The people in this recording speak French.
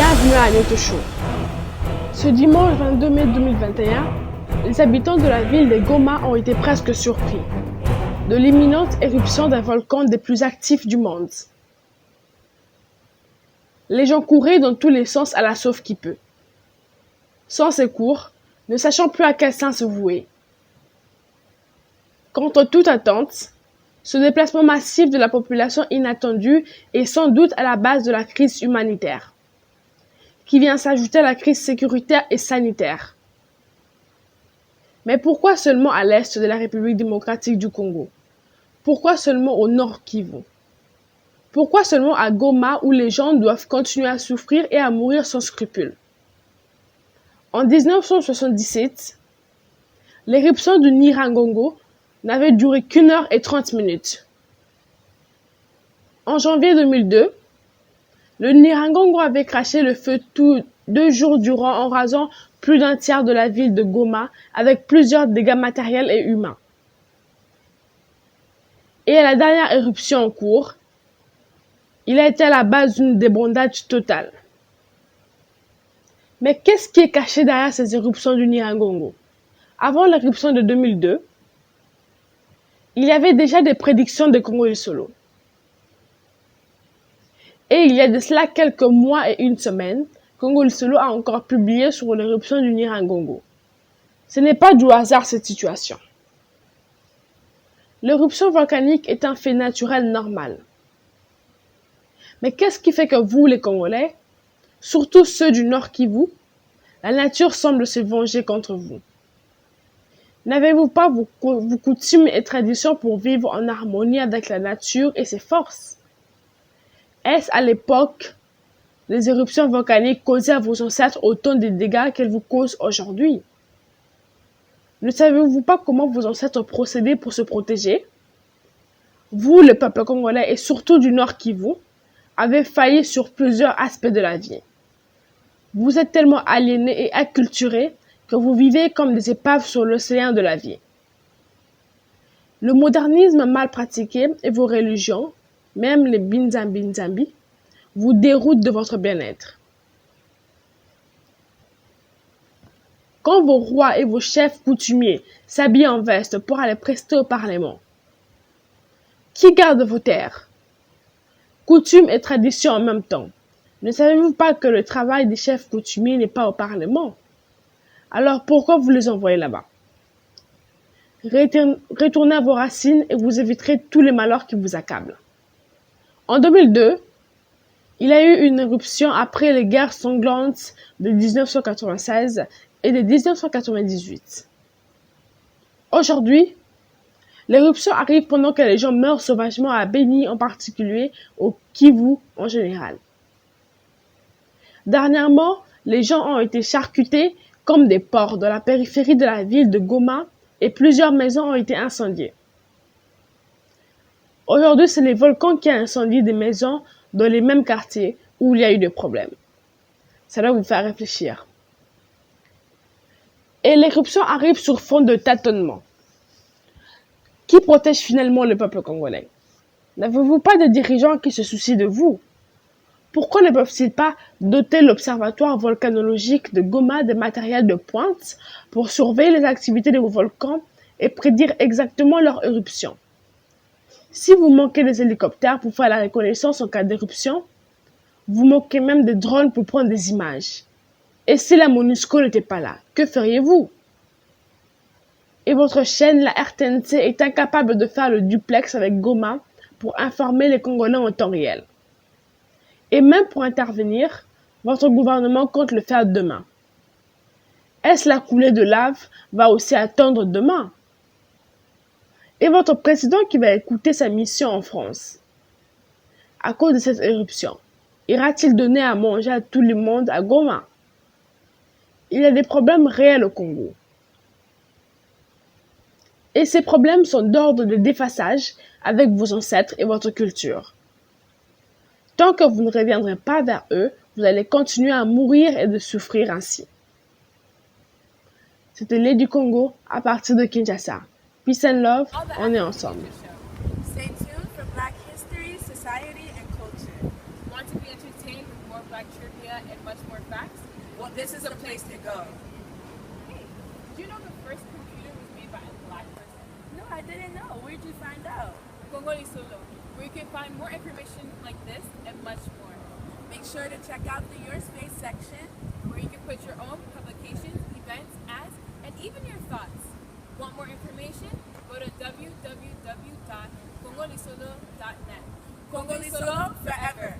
Bienvenue à Nyoto Show. Ce dimanche 22 mai 2021, les habitants de la ville de Goma ont été presque surpris de l'imminente éruption d'un volcan des plus actifs du monde. Les gens couraient dans tous les sens à la sauve qui peut. Sans secours, ne sachant plus à quel sein se vouer. Contre toute attente, ce déplacement massif de la population inattendue est sans doute à la base de la crise humanitaire, qui vient s'ajouter à la crise sécuritaire et sanitaire. Mais pourquoi seulement à l'est de la République démocratique du Congo? Pourquoi seulement au nord Kivu? Pourquoi seulement à Goma où les gens doivent continuer à souffrir et à mourir sans scrupule? En 1977, l'éruption du Nyiragongo n'avait duré qu'1 heure et 30 minutes. En janvier 2002, le Nyiragongo avait craché le feu 2 jours durant en rasant plus d'un tiers de la ville de Goma avec plusieurs dégâts matériels et humains. Et à la dernière éruption en cours, il a été à la base d'une débandade totale. Mais qu'est-ce qui est caché derrière ces éruptions du Nyiragongo? Avant l'éruption de 2002, il y avait déjà des prédictions de Congolesolo. Et il y a de cela quelques mois et une semaine, Congolesolo a encore publié sur l'éruption du Nyiragongo. Ce n'est pas du hasard cette situation. L'éruption volcanique est un fait naturel normal. Mais qu'est-ce qui fait que vous, les Congolais, surtout ceux du Nord Kivu, la nature semble se venger contre vous? N'avez-vous pas vos coutumes et traditions pour vivre en harmonie avec la nature et ses forces? Est-ce à l'époque les éruptions volcaniques causaient à vos ancêtres autant de dégâts qu'elles vous causent aujourd'hui? Ne savez-vous pas comment vos ancêtres procédaient pour se protéger? Vous, le peuple congolais et surtout du Nord Kivu, avez failli sur plusieurs aspects de la vie. Vous êtes tellement aliénés et acculturés que vous vivez comme des épaves sur l'océan de la vie. Le modernisme mal pratiqué et vos religions, même les Binzambi, vous déroutent de votre bien-être. Quand vos rois et vos chefs coutumiers s'habillent en veste pour aller prester au Parlement, qui garde vos terres? Coutumes et traditions en même temps. Ne savez-vous pas que le travail des chefs coutumiers n'est pas au Parlement? Alors pourquoi vous les envoyez là-bas? Retournez à vos racines et vous éviterez tous les malheurs qui vous accablent. En 2002, il y a eu une éruption après les guerres sanglantes de 1996 et de 1998. Aujourd'hui, l'éruption arrive pendant que les gens meurent sauvagement à Beni en particulier, au Kivu en général. Dernièrement, les gens ont été charcutés comme des porcs dans la périphérie de la ville de Goma et plusieurs maisons ont été incendiées. Aujourd'hui, c'est les volcans qui ont incendié des maisons dans les mêmes quartiers où il y a eu des problèmes. Ça doit vous faire réfléchir. Et l'éruption arrive sur fond de tâtonnement. Qui protège finalement le peuple congolais? N'avez-vous pas de dirigeants qui se soucient de vous? Pourquoi ne peuvent-ils pas doter l'observatoire volcanologique de Goma de matériel de pointe pour surveiller les activités des volcans et prédire exactement leur éruption? Si vous manquez des hélicoptères pour faire la reconnaissance en cas d'éruption, vous manquez même des drones pour prendre des images. Et si la MONUSCO n'était pas là, que feriez-vous? Et votre chaîne, la RTNC, est incapable de faire le duplex avec Goma pour informer les Congolais en temps réel. Et même pour intervenir, votre gouvernement compte le faire demain. Est-ce la coulée de lave va aussi attendre demain? Et votre président qui va écouter sa mission en France, à cause de cette éruption, ira-t-il donner à manger à tout le monde à Goma? Il y a des problèmes réels au Congo. Et ces problèmes sont d'ordre de déphasage avec vos ancêtres et votre culture. Tant que vous ne reviendrez pas vers eux, vous allez continuer à mourir et de souffrir ainsi. C'était Lady Congo à partir de Kinshasa. Peace and love, on est ensemble. Stay tuned for Black History, Society, and Culture. Want to be entertained with more Black black trivia, and much more facts? Well, this is a place to go. Hey, did you know the first computer was made by a black person? No, I didn't know. Where'd you find out? Congoli Solo, where you can find more information like this and much more. Make sure to check out the Your Space section, Where you can put your own publications, events, ads, and even your thoughts. Want more information? Go to www.congolisolo.net. Congoli Solo forever.